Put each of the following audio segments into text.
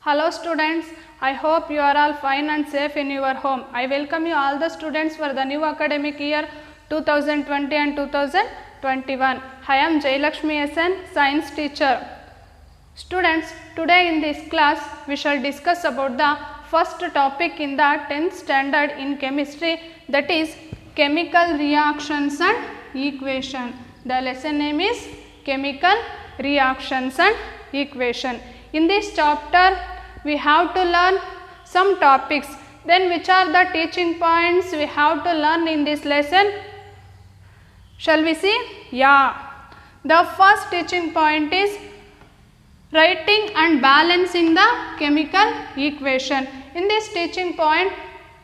Hello students, I hope you are all fine and safe in your home. I welcome you all the students for the new academic year 2020 and 2021. I am Jayalakshmi SN, science teacher. Students, today in this class we shall discuss about the first topic in the 10th standard in chemistry, that is chemical reactions and equation. The lesson name is chemical reactions and equation. In this chapter we have to learn some topics. Then which are the teaching points we have to learn in this lesson? Shall we see? Yeah. The first teaching point is writing and balancing the chemical equation. In this teaching point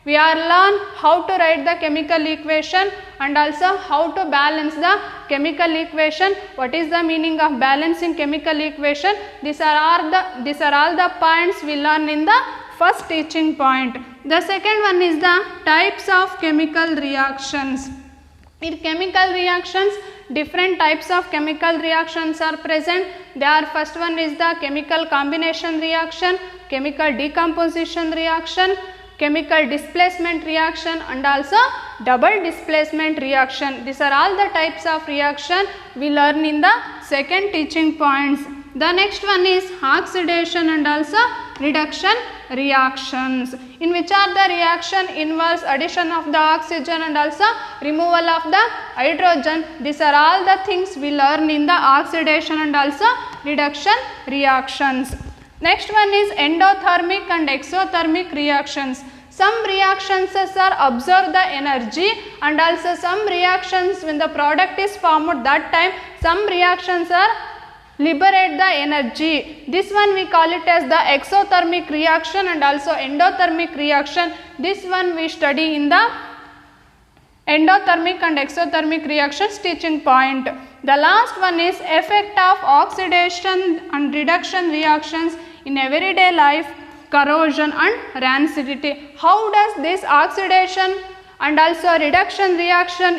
we are learn how to write the chemical equation and also how to balance the chemical equation. What is the meaning of balancing chemical equation? These are all the points we learn in the first teaching point. The second one is the types of chemical reactions. In chemical reactions, different types of chemical reactions are present. First one is the chemical combination reaction, chemical decomposition reaction, chemical displacement reaction and also double displacement reaction. These are all the types of reaction we learn in the second teaching points. The next one is oxidation and also reduction reactions, in which are the reaction involves addition of the oxygen and also removal of the hydrogen. These are all the things we learn in the oxidation and also reduction reactions. Next one is endothermic and exothermic reactions. Some reactions are absorb the energy and also some reactions when the product is formed, that time some reactions are liberate the energy. This one we call it as the exothermic reaction and also endothermic reaction. This one we study in the endothermic and exothermic reactions teaching point. The last one is effect of oxidation and reduction reactions in everyday life, corrosion and rancidity. How does this oxidation and also reduction reaction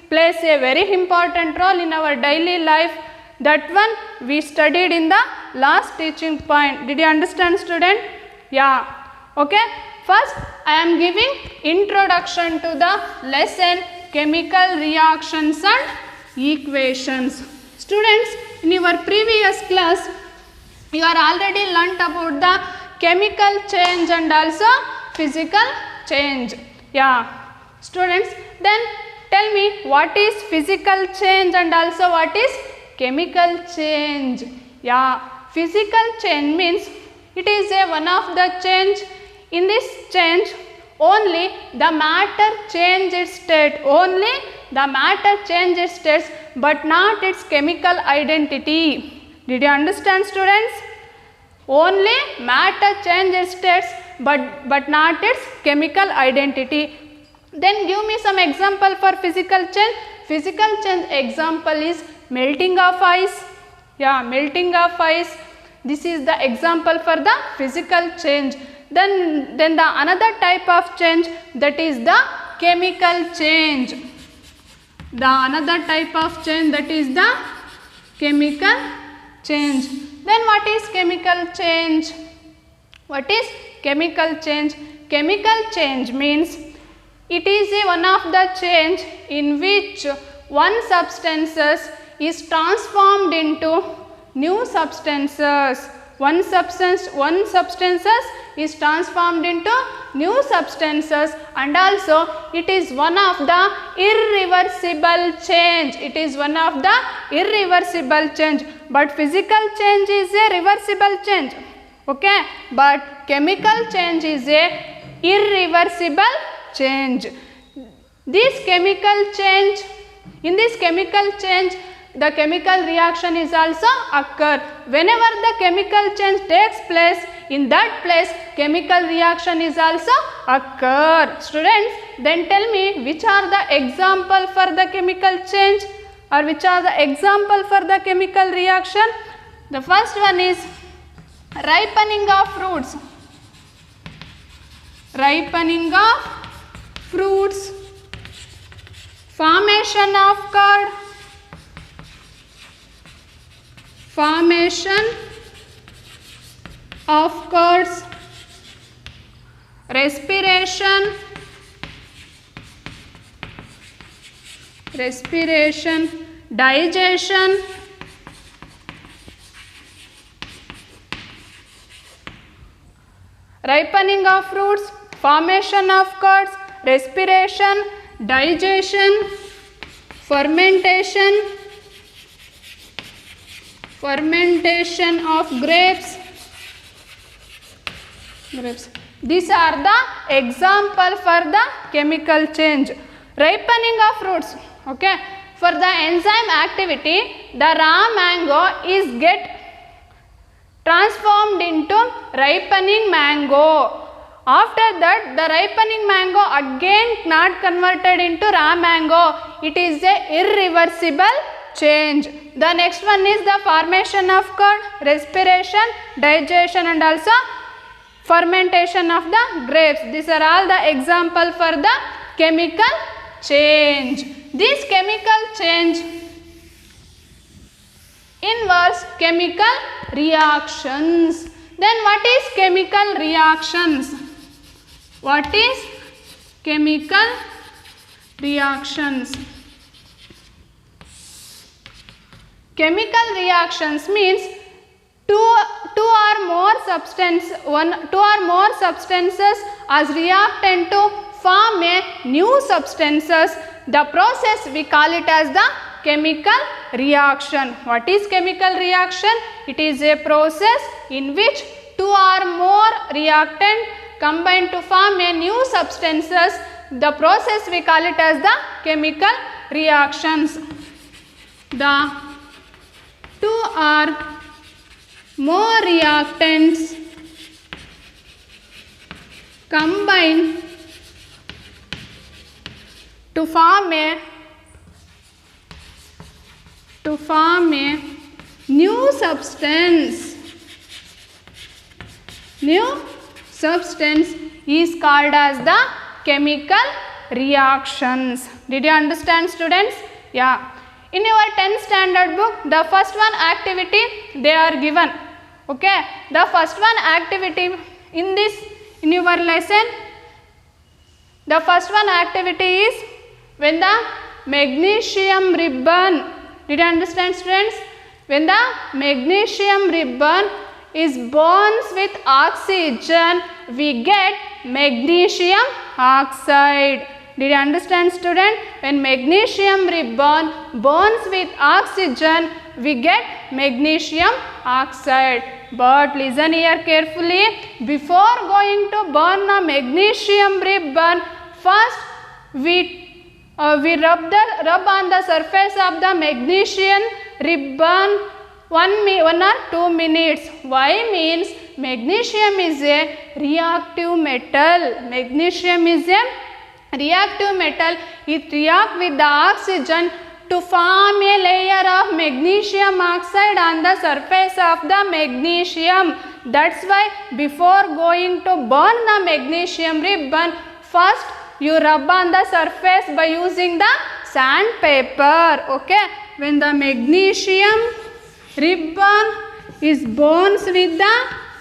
plays a very important role in our daily life? That one we studied in the last teaching point. Did you understand, student? Yeah. Okay. First I am giving introduction to the lesson chemical reactions and equations. Students, in your previous class you are already learnt about the chemical change and also physical change. Yeah. Students, then tell me what is physical change and also what is chemical change. Yeah. Physical change means it is one of the change. In this change only the matter change its state. Only the matter change its states but not its chemical identity. Did you understand, students? Only matter change its states but not its chemical identity. Then give me some example for physical change. Physical change example is melting of ice. Yeah, melting of ice. This is the example for the physical change. Then the another type of change, that is the chemical change. The another type of change, that is the chemical change. Then what is chemical change? What is chemical change? Chemical change means it is one of the change in which one substances is transformed into new substances. One substances is transformed into new substances and also it is one of the irreversible change. It is one of the irreversible change. But physical change is a reversible change. Okay. But chemical change is a irreversible change. This chemical change, in this chemical change the chemical reaction is also occur. Whenever the chemical change takes place, in that place chemical reaction is also occur. Students, then tell me which are the example for the chemical change or which are the example for the chemical reaction. The first one is ripening of fruits. Ripening of fruits, formation of curd, formation of curds, respiration, digestion, ripening of fruits, formation of curds, respiration, digestion, fermentation of grapes. These are the example for the chemical change. Ripening of fruits. Okay. For the enzyme activity, the raw mango is get transformed into ripening mango. After that, the ripening mango again not converted into raw mango. It is a irreversible change. The next one is the formation of curd, respiration, digestion and also fermentation of the grapes. These are all the example for the chemical change. This chemical change involves chemical reactions. Then what is chemical reactions? What is chemical reactions? Chemical reactions means two or more substances as reactant to form a new substances. The process we call it as the chemical reaction. What is chemical reaction? It is a process in which two or more reactant combine to form a new substances. The process we call it as the chemical reactions. The two or more reactants combine to form a new substance. New substance is called as the chemical reactions. Did you understand, students? Yeah. In your 10th standard book, the first one activity they are given. Okay. The first one activity in your lesson, the first one activity is when the magnesium ribbon. Did you understand, students? When the magnesium ribbon is bonds with oxygen, we get magnesium oxide. Did you understand, student? When magnesium ribbon bonds with oxygen, we get magnesium oxide. But listen here carefully. Before going to burn a magnesium ribbon, first we rub on the surface of the magnesium ribbon 1 or 2 minutes. Why? Means magnesium is a reactive metal. Magnesium is a reactive metal. It reacts with the oxygen to form a layer of magnesium oxide on the surface of the magnesium. That's why before going to burn the magnesium ribbon, first you rub on the surface by using the sandpaper. Okay. When the magnesium ribbon is bonds with the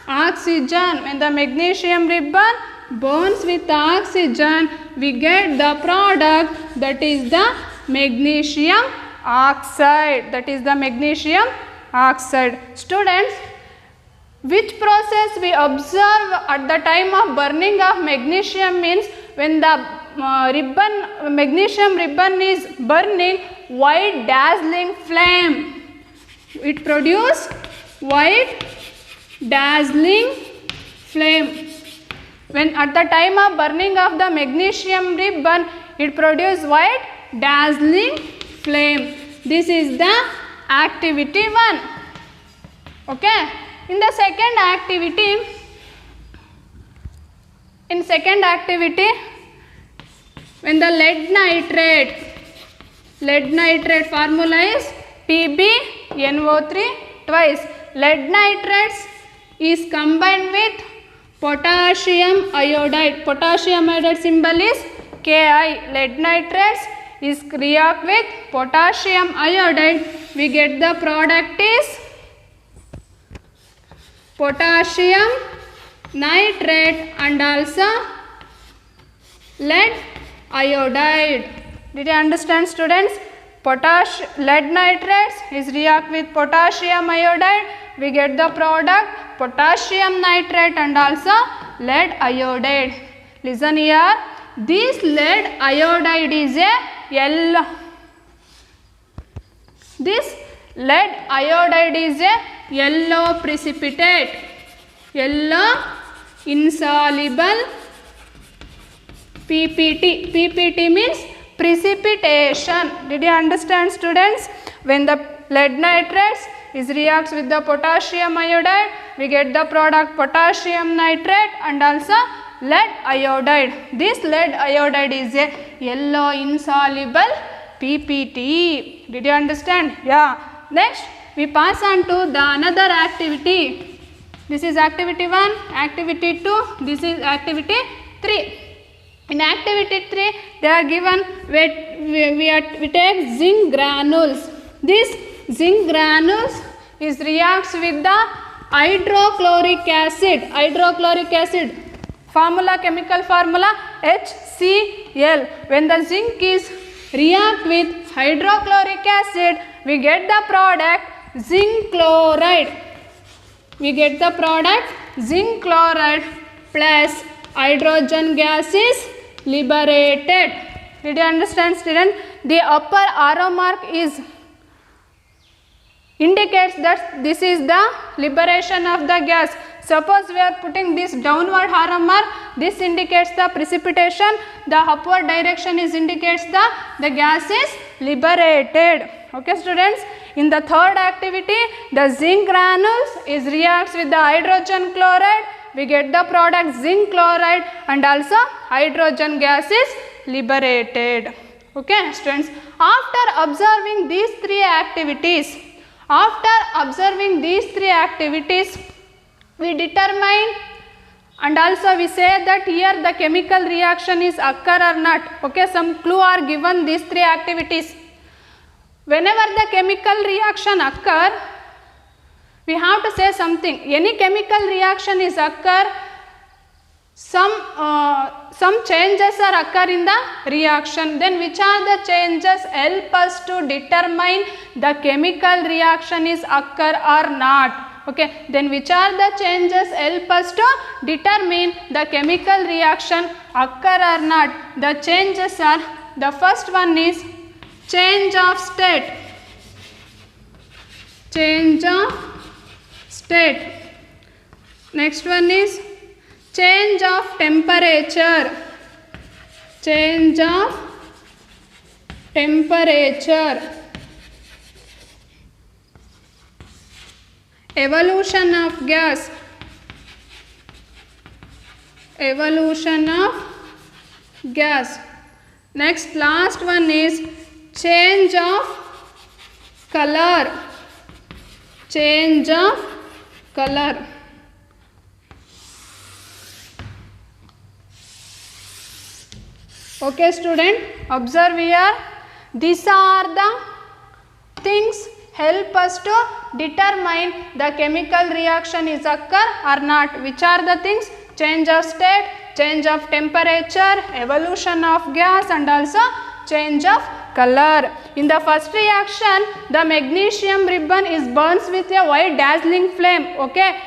oxygen, when the magnesium ribbon bonds with the oxygen, we get the product that is the magnesium oxide. That is the magnesium oxide. Students, which process we observe at the time of burning of magnesium means when the magnesium ribbon is burning, white dazzling flame. It produces white dazzling flame. When at the time of burning of the magnesium ribbon, it produces white dazzling flame. This is the activity 1. Okay. In the second activity, when the lead nitrate formula is PbNO3 twice. Lead nitrates is combined with potassium iodide. Potassium iodide symbol is Ki. Lead nitrates is react with potassium iodide. We get the product is potassium nitrate and also lead iodide. Did you understand, students? Lead nitrates is react with potassium iodide, we get the product potassium nitrate and also lead iodide. Listen here, this lead iodide is a yellow. This lead iodide is a yellow precipitate, yellow insoluble PPT. PPT means precipitation. Did you understand, students? When the lead nitrates is reacts with the potassium iodide, we get the product potassium nitrate and also lead iodide. This lead iodide is a yellow insoluble PPT. Did you understand? Yeah. Next we pass on to the another activity. This is activity 1, activity 2, this is activity 3. In activity 3 they are given we take zinc granules. This zinc granules is reacts with the hydrochloric acid. Hydrochloric acid formula, chemical formula HCl. When the zinc is react with hydrochloric acid, we get the product zinc chloride. We get the product zinc chloride plus hydrogen gas is liberated. Did you understand, student? The upper arrow mark is indicates that this is the liberation of the gas. Suppose we are putting this downward arrow mark, this indicates the precipitation, the upward direction is indicates the gas is liberated. Okay, students? In the third activity, the zinc granules is reacts with the hydrogen chloride, we get the product zinc chloride and also hydrogen gas is liberated. Okay, students? After observing these three activities, we determine and also we say that here the chemical reaction is occur or not. Okay, some clue are given these three activities. Whenever the chemical reaction occur, we have to say something. Any chemical reaction is occur, some changes are occur in the reaction. Then which are the changes help us to determine the chemical reaction is occur or not. Okay, then which are the changes help us to determine the chemical reaction occur or not. The changes are, the first one is change of state. Change of state. Next one is change of temperature. Change of temperature. Evolution of gas. Evolution of gas. Next, last one is change of color. Change of color. Okay, student, observe here. These are the things help us to determine the chemical reaction is occur or not. Which are the things? Change of state, change of temperature, evolution of gas and also change of color. In the first reaction, the magnesium ribbon is burns with a white dazzling flame. Okay,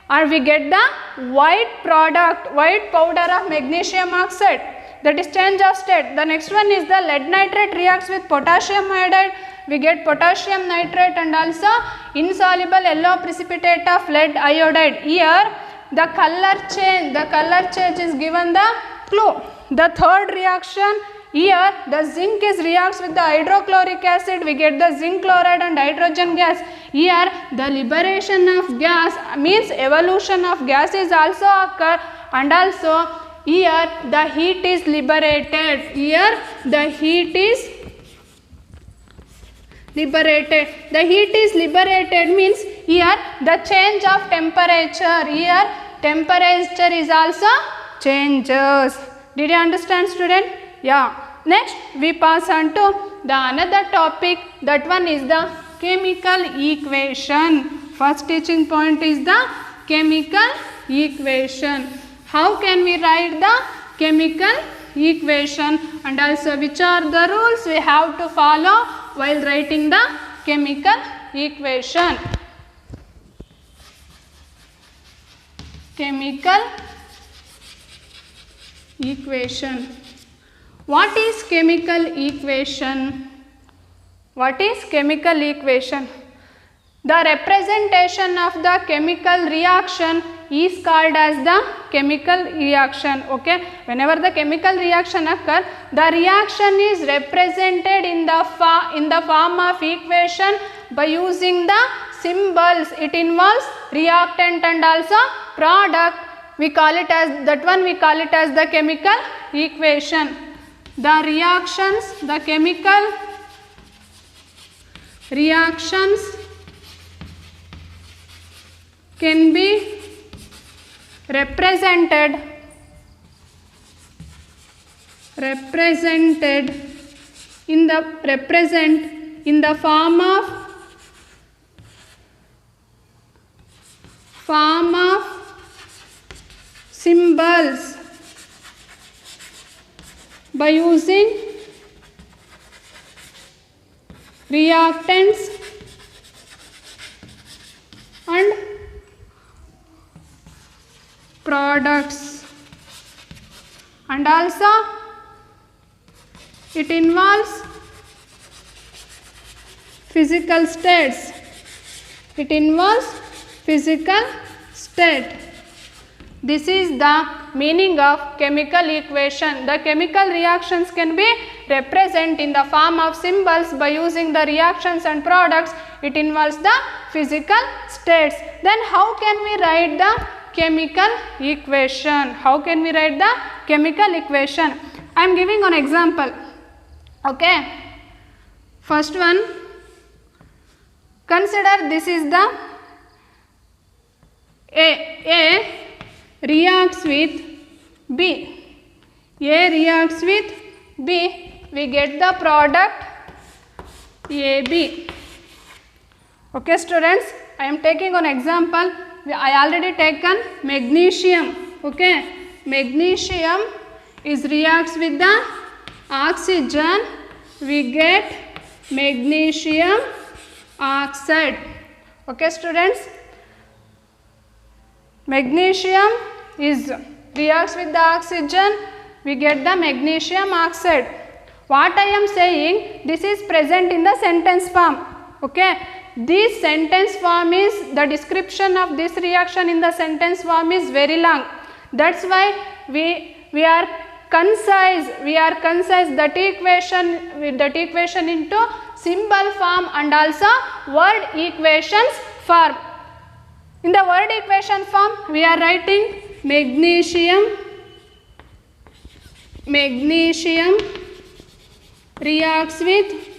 and we get the white product, white powder of magnesium oxide. That is change of state. The next one is the lead nitrate reacts with potassium iodide. We get potassium nitrate and also insoluble yellow precipitate of lead iodide. Here the color change is given the clue. The third reaction, here the zinc is reacts with the hydrochloric acid, we get the zinc chloride and hydrogen gas. Here the liberation of gas means evolution of gas is also occur and also here the heat is liberated. Here the heat is liberated. The heat is liberated means here the change of temperature. Here temperature is also changes. Did you understand, student? Yeah. Next we pass on to the another topic. That one is the chemical equation. First teaching point is the chemical equation. How can we write the chemical equation, and also which are the rules we have to follow while writing the chemical equation. Chemical equation. What is chemical equation? What is chemical equation? The representation of the chemical reaction is called as the chemical reaction. Okay, whenever the chemical reaction occurs, the reaction is represented in the form of equation by using the symbols. It involves reactant and also product. We call it as the chemical equation. The reactions, the chemical reactions can be represented in the form of symbols by using reactants and products, and also it involves physical states. It involves physical state. This is the meaning of chemical equation. The chemical reactions can be represented in the form of symbols by using the reactions and products. It involves the physical states. Then how can we write the chemical equation? How can we write the chemical equation? I am giving an example. Okay. First one, consider this is the A reacts with B. A reacts with B. We get the product AB. Okay students, I am taking an example. I already taken magnesium. Okay, magnesium is reacts with the oxygen. We get magnesium oxide. Okay students, magnesium is reacts with the oxygen. We get the magnesium oxide. What I am saying, this is present in the sentence form. Okay, this sentence form is, the description of this reaction in the sentence form is very long. That's why we are concise. That equation into symbol form and also word equations form. In the word equation form, we are writing magnesium reacts with